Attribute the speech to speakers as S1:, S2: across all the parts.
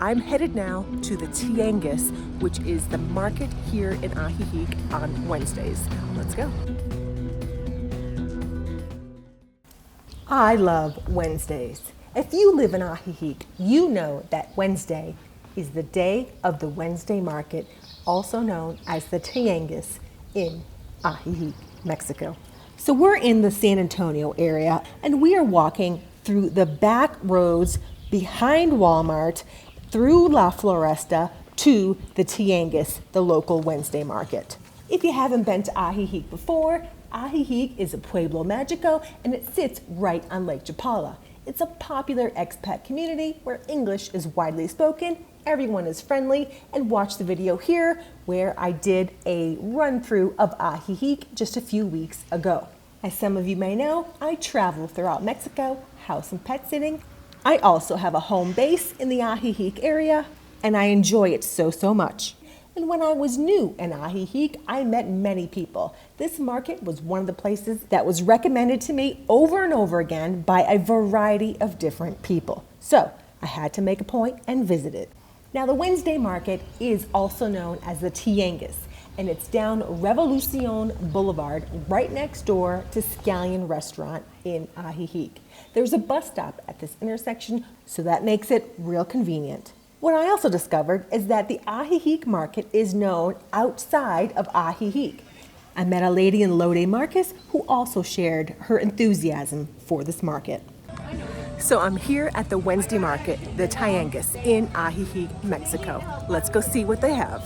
S1: I'm headed now to the Tianguis, which is the market here in Ajijic on Wednesdays. Let's go. I love Wednesdays. If you live in Ajijic, you know that Wednesday is the day of the Wednesday market, also known as the Tianguis in Ajijic, Mexico. So we're in the San Antonio area and we are walking through the back roads behind Walmart, through La Floresta to the Tianguis, the local Wednesday market. If you haven't been to Ajijic before, Ajijic is a pueblo mágico and it sits right on Lake Chapala. It's a popular expat community where English is widely spoken, everyone is friendly, and watch the video here where I did a run through of Ajijic just a few weeks ago. As some of you may know, I travel throughout Mexico, house and pet sitting. I also have a home base in the Ajijic area, and I enjoy it so much. And when I was new in Ajijic, I met many people. This market was one of the places that was recommended to me over and over again by a variety of different people. So I had to make a point and visit it. Now the Wednesday market is also known as the Tianguis, and it's down Revolucion Boulevard right next door to Scallion Restaurant in Ajijic. There's a bus stop at this intersection, so that makes it real convenient. What I also discovered is that the Ajijic market is known outside of Ajijic. I met a lady in Lode Marcus who also shared her enthusiasm for this market. So I'm here at the Wednesday market, the Tianguis in Ajijic, Mexico. Let's go see what they have.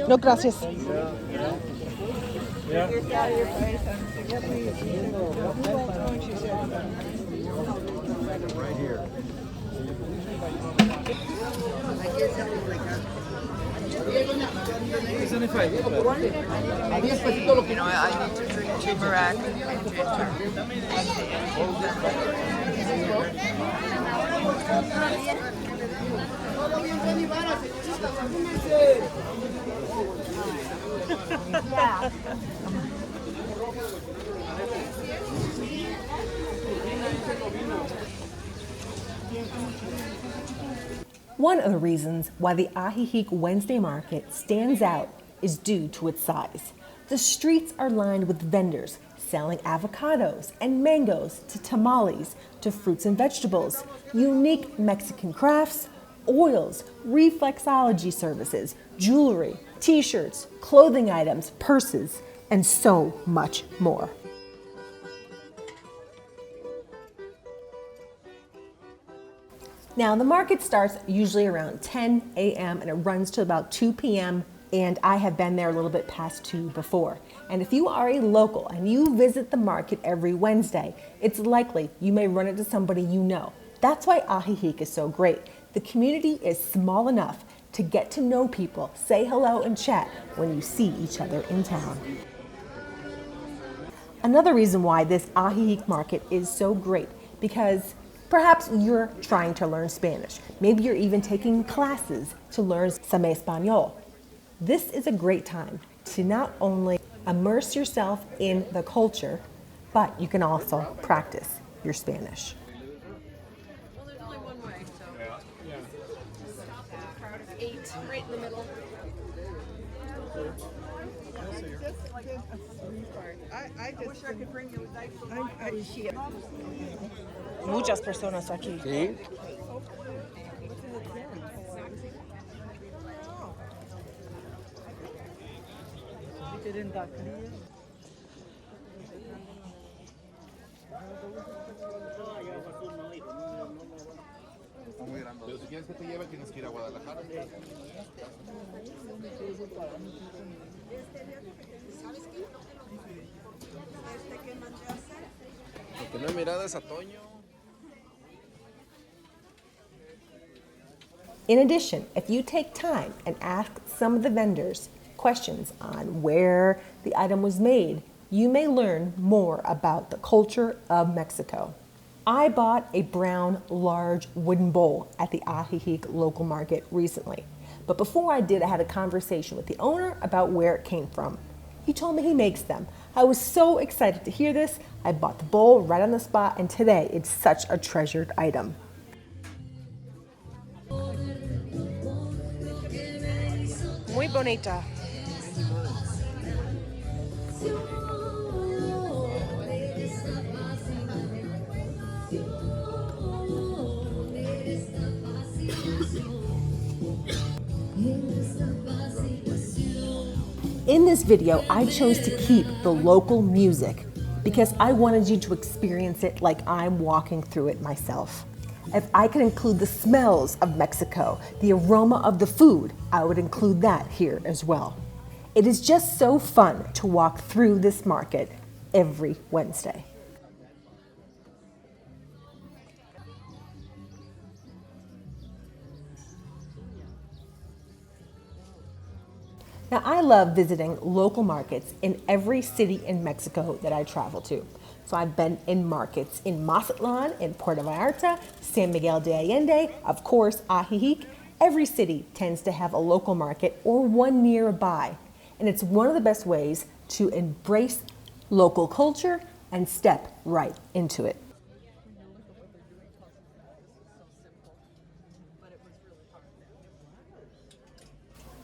S1: No, gracias.
S2: Right here.
S3: You know, I need to drink turmeric and ginger.
S1: One of the reasons why the Ajijic Wednesday market stands out is due to its size. The streets are lined with vendors selling avocados and mangoes to tamales to fruits and vegetables, unique Mexican crafts, oils, reflexology services, jewelry, t-shirts, clothing items, purses, and so much more. Now, the market starts usually around 10 a.m. and it runs to about 2 p.m. and I have been there a little bit past 2 before. And if you are a local and you visit the market every Wednesday, it's likely you may run into somebody you know. That's why Ajijic is so great. The community is small enough to get to know people, say hello and chat when you see each other in town. Another reason why this Ajijic market is so great, because perhaps you're trying to learn Spanish. Maybe you're even taking classes to learn some Español. This is a great time to not only immerse yourself in the culture, but you can also practice your Spanish.
S4: Well, there's only one way, so. Crowd of 8, right in the middle. I wish I could bring you a
S1: Muchas personas aquí.
S2: ¿Sí? Pero si quieres que te lleve, tienes que ir a Guadalajara. Lo que no he mirado es a Toño.
S1: In addition, if you take time and ask some of the vendors questions on where the item was made, you may learn more about the culture of Mexico. I bought a brown, large wooden bowl at the Ajijic local market recently. But before I did, I had a conversation with the owner about where it came from. He told me he makes them. I was so excited to hear this. I bought the bowl right on the spot, and today it's such a treasured item.
S4: Muy bonita.
S1: In this video, I chose to keep the local music because I wanted you to experience it like I'm walking through it myself. If I could include the smells of Mexico, the aroma of the food, I would include that here as well. It is just so fun to walk through this market every Wednesday. Now, I love visiting local markets in every city in Mexico that I travel to. So I've been in markets in Mazatlan, in Puerto Vallarta, San Miguel de Allende, of course, Ajijic. Every city tends to have a local market or one nearby. And it's one of the best ways to embrace local culture and step right into it.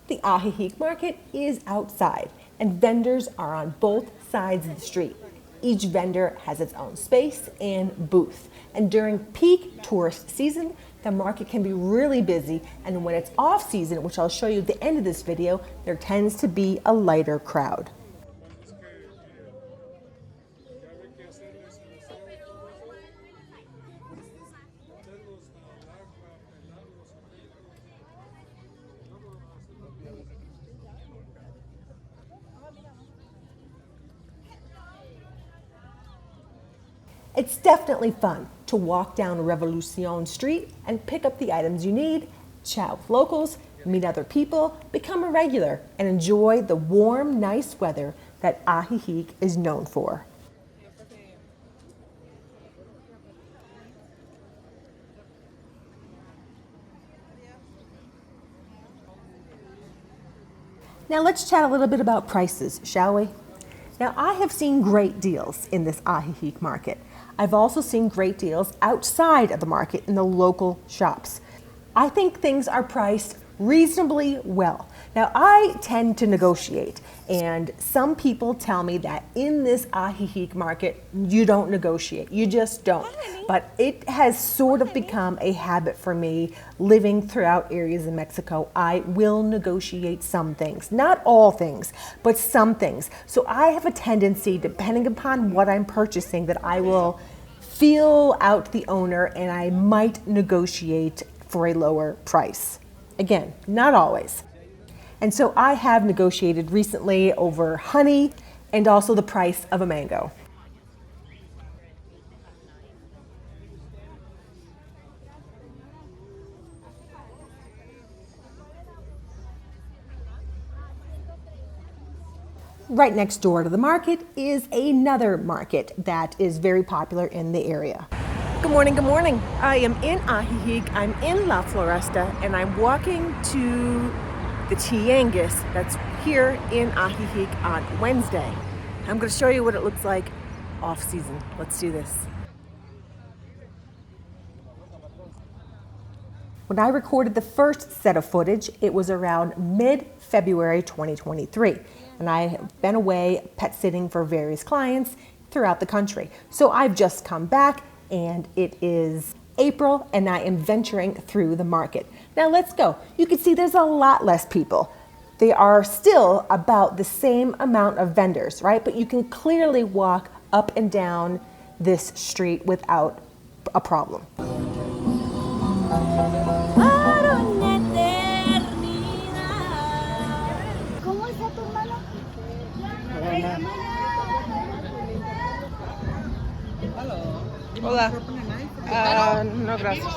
S1: The Ajijic market is outside, and vendors are on both sides of the street. Each vendor has its own space and booth. And during peak tourist season, the market can be really busy. And when it's off season, which I'll show you at the end of this video, there tends to be a lighter crowd. It's definitely fun to walk down Revolucion Street and pick up the items you need, chat with locals, meet other people, become a regular, and enjoy the warm, nice weather that Ajijic is known for. Now let's chat a little bit about prices, shall we? Now, I have seen great deals in this Ajijic market. I've also seen great deals outside of the market in the local shops. I think things are priced reasonably well. Now, I tend to negotiate, and some people tell me that in this Ajijic market, you don't negotiate. You just don't. But it has sort of become a habit for me living throughout areas in Mexico. I will negotiate some things, not all things, but some things. So I have a tendency, depending upon what I'm purchasing, that I will feel out the owner and I might negotiate for a lower price. Again, not always. And so I have negotiated recently over honey and also the price of a mango. Right next door to the market is another market that is very popular in the area. Good morning, good morning. I am in Ajijic, I'm in La Floresta, and I'm walking to the TIANGUIS that's here in Ajijic on Wednesday. I'm going to show you what it looks like off season. Let's do this. When I recorded the first set of footage, it was around mid-February 2023. And I have been away pet sitting for various clients throughout the country. So I've just come back and it is April and I am venturing through the market. Now let's go. You can see there's a lot less people. They are still about the same amount of vendors, right? But you can clearly walk up and down this street without a problem.
S4: Hola. No, gracias.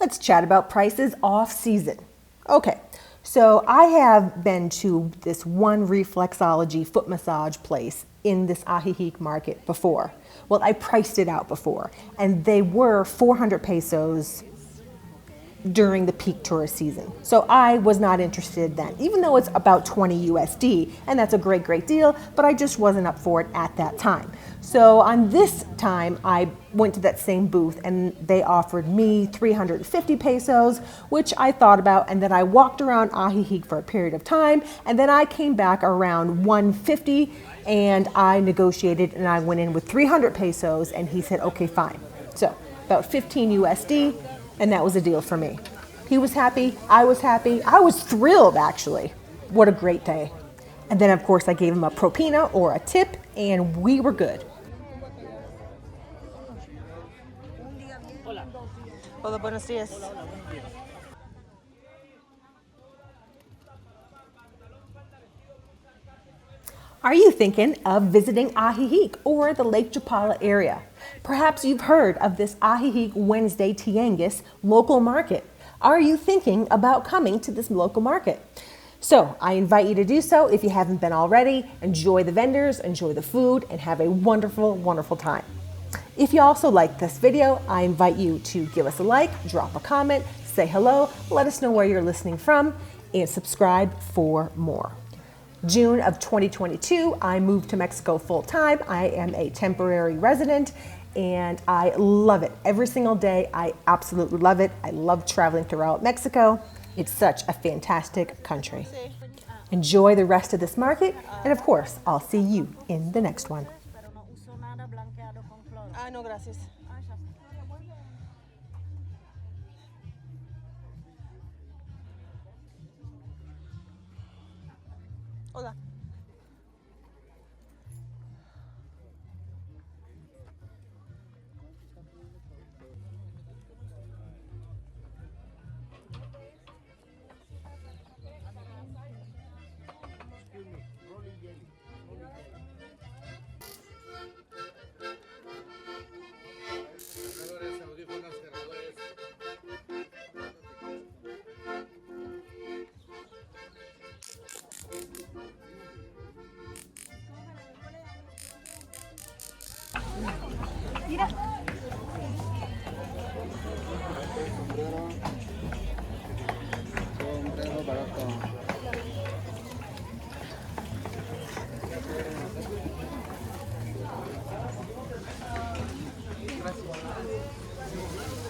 S1: Let's chat about prices off season. Okay, so I have been to this one reflexology foot massage place in this Ajijic market before. Well, I priced it out before, and they were 400 pesos during the peak tourist season. So I was not interested then, even though it's about 20 USD, and that's a great deal, but I just wasn't up for it at that time. So on this time, I went to that same booth and they offered me 350 pesos, which I thought about, and then I walked around Ajijic for a period of time, and then I came back around 150 and I negotiated and I went in with 300 pesos and he said, okay, fine. So about 15 USD, and that was a deal for me. He was happy, I was thrilled actually. What a great day. And then of course I gave him a propina or a tip and we were good.
S4: Hola, buenos días.
S1: Are you thinking of visiting Ajijic or the Lake Chapala area? Perhaps you've heard of this Ajijic Wednesday TIANGUIS local market. Are you thinking about coming to this local market? So I invite you to do so if you haven't been already. Enjoy the vendors, enjoy the food, and have a wonderful time. If you also like this video, I invite you to give us a like, drop a comment, say hello, let us know where you're listening from, and subscribe for more. June of 2022, I moved to Mexico full time. I am a temporary resident and I love it. Every single day, I absolutely love it. I love traveling throughout Mexico. It's such a fantastic country. Enjoy the rest of this market, and of course, I'll see you in the next one.
S4: Ah, no, gracias. Hola.
S2: Sombrero barato.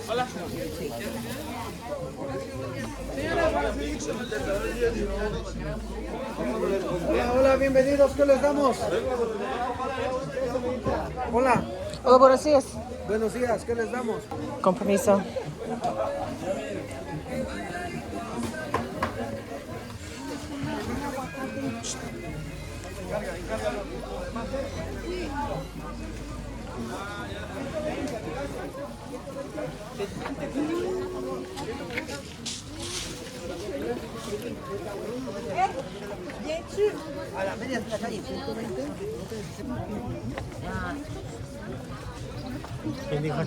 S5: Hola, hola, bienvenidos, ¿qué les damos? Hola,
S4: Hola, buenos días.
S5: buenos días, ¿qué les damos?
S4: Con permiso.
S5: A la media de la calle, 120. ¿Quién dijo